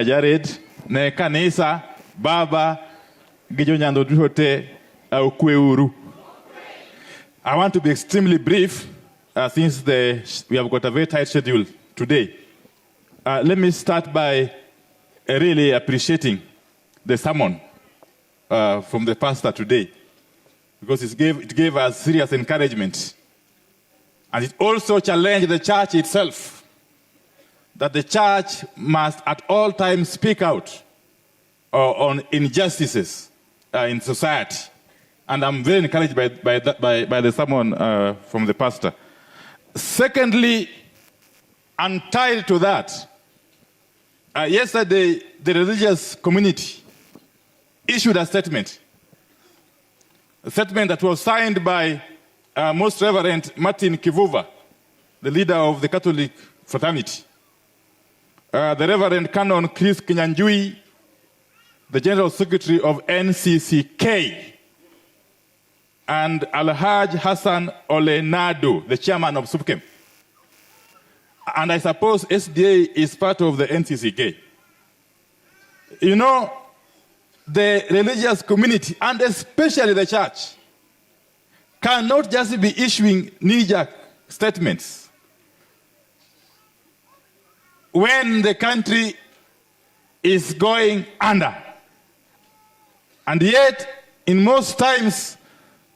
Jared ne kanisa baba gijo nyando duhote au kweuru. I want to be extremely brief since we have got a very tight schedule today. Let me start by really appreciating the sermon from the pastor today, because it gave us serious encouragement. And it also challenged the church itself, that the church must at all times speak out on injustices in society. And I'm very encouraged by the sermon from the pastor. Secondly, and tied to that, yesterday the religious community issued a statement that was signed by Most Reverend Martin Kivuva, the leader of the Catholic fraternity, the Reverend Canon Chris Kinyanjui, the General Secretary of NCCK, and Alhaj Hassan Olenado, the chairman of SUPKEM. And I suppose SDA is part of the NCCK. You know, the religious community, and especially the church, cannot just be issuing knee-jerk statements when the country is going under. And yet, in most times,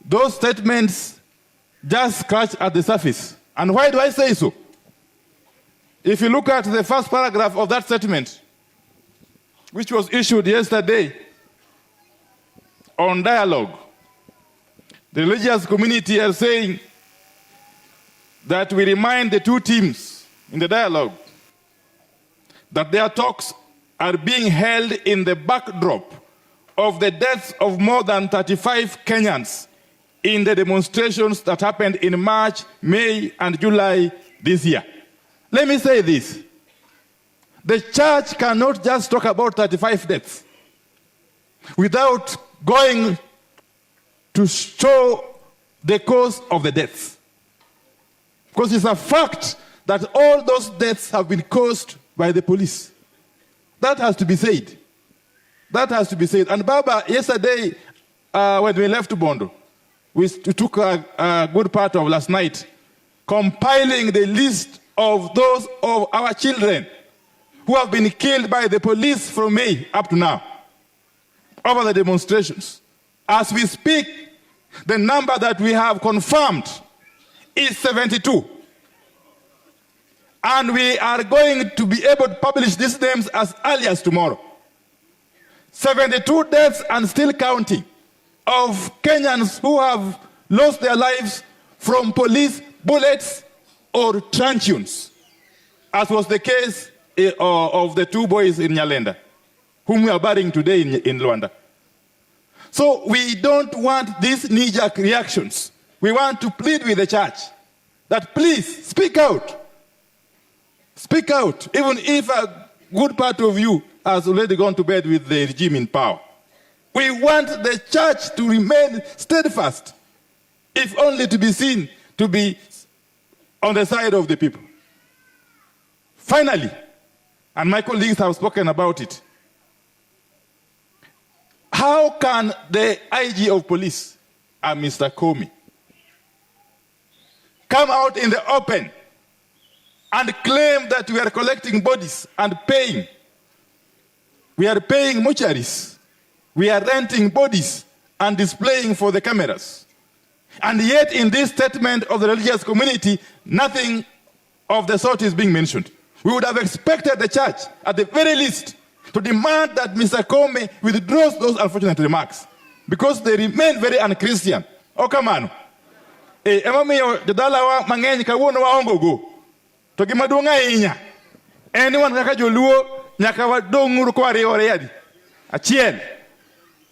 those statements just scratch at the surface. And why do I say so? If you look at the first paragraph of that statement, which was issued yesterday on dialogue, the religious community are saying that we remind the two teams in the dialogue that their talks are being held in the backdrop of the deaths of more than 35 Kenyans in the demonstrations that happened in March, May, and July this year. Let me say this. The church cannot just talk about 35 deaths without going to show the cause of the deaths. Because it's a fact that all those deaths have been caused by the police. That has to be said. That has to be said. And Baba, yesterday, when we left Bondo, we took a good part of last night compiling the list of those of our children who have been killed by the police from May up to now over the demonstrations. As we speak, the number that we have confirmed is 72. And we are going to be able to publish these names as early as tomorrow. 72 deaths and still counting of Kenyans who have lost their lives from police bullets or truncheons, as was the case of the two boys in Nyalenda, whom we are burying today in Luanda. So we don't want these knee-jerk reactions. We want to plead with the church that please speak out. Speak out, even if a good part of you has already gone to bed with the regime in power. We want the church to remain steadfast, if only to be seen to be on the side of the people. Finally, and my colleagues have spoken about it, how can the IG of police, Mr. Koome, come out in the open and claim that we are collecting bodies and paying? We are paying mortuaries. We are renting bodies and displaying for the cameras. And yet in this statement of the religious community, nothing of the sort is being mentioned. We would have expected the church, at the very least, to demand that Mr. Koome withdraws those unfortunate remarks, because they remain very un-Christian. Okamano. Emamiyo jadala wa mangenyi kawuono wa ongo go. To gimadunga inya. Anyone kaka joluo nyaka wadonguru kwa riore yadi. Achiel.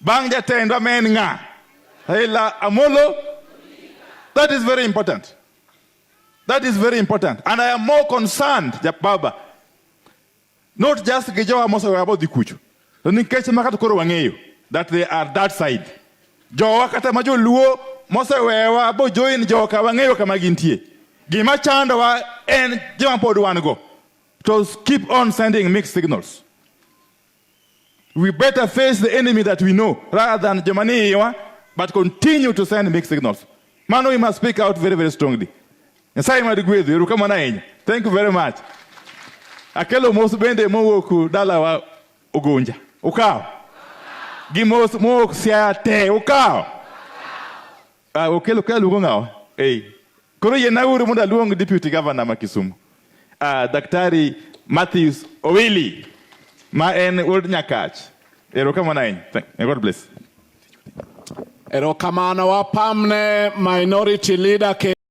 Bang jatendwa men nga. Raila Amolo. That is very important. That is very important. And I am more concerned, Baba, not just Gejawa Mosa about the Kuchu. That they are that side. Jawa kata majo luo Mosa wewa abo join joka wangeyo kamagintie. Gima chanda wa en jama podu wanago. To keep on sending mixed signals. We better face the enemy that we know rather than Germany, but continue to send mixed signals. Man, we must speak out very, very strongly. Thank you very much. Akelo most bende mo ku dala wa ugonja. Ukao. Gimos mo siate ukao. Okelo kelu ngao. Hey. Kono ye nauru munda luong deputy governor makisumu. Daktari Matthews Owili. Ma en old nyakach. Erokamana. God bless. Erokamana wa pamne minority leader ke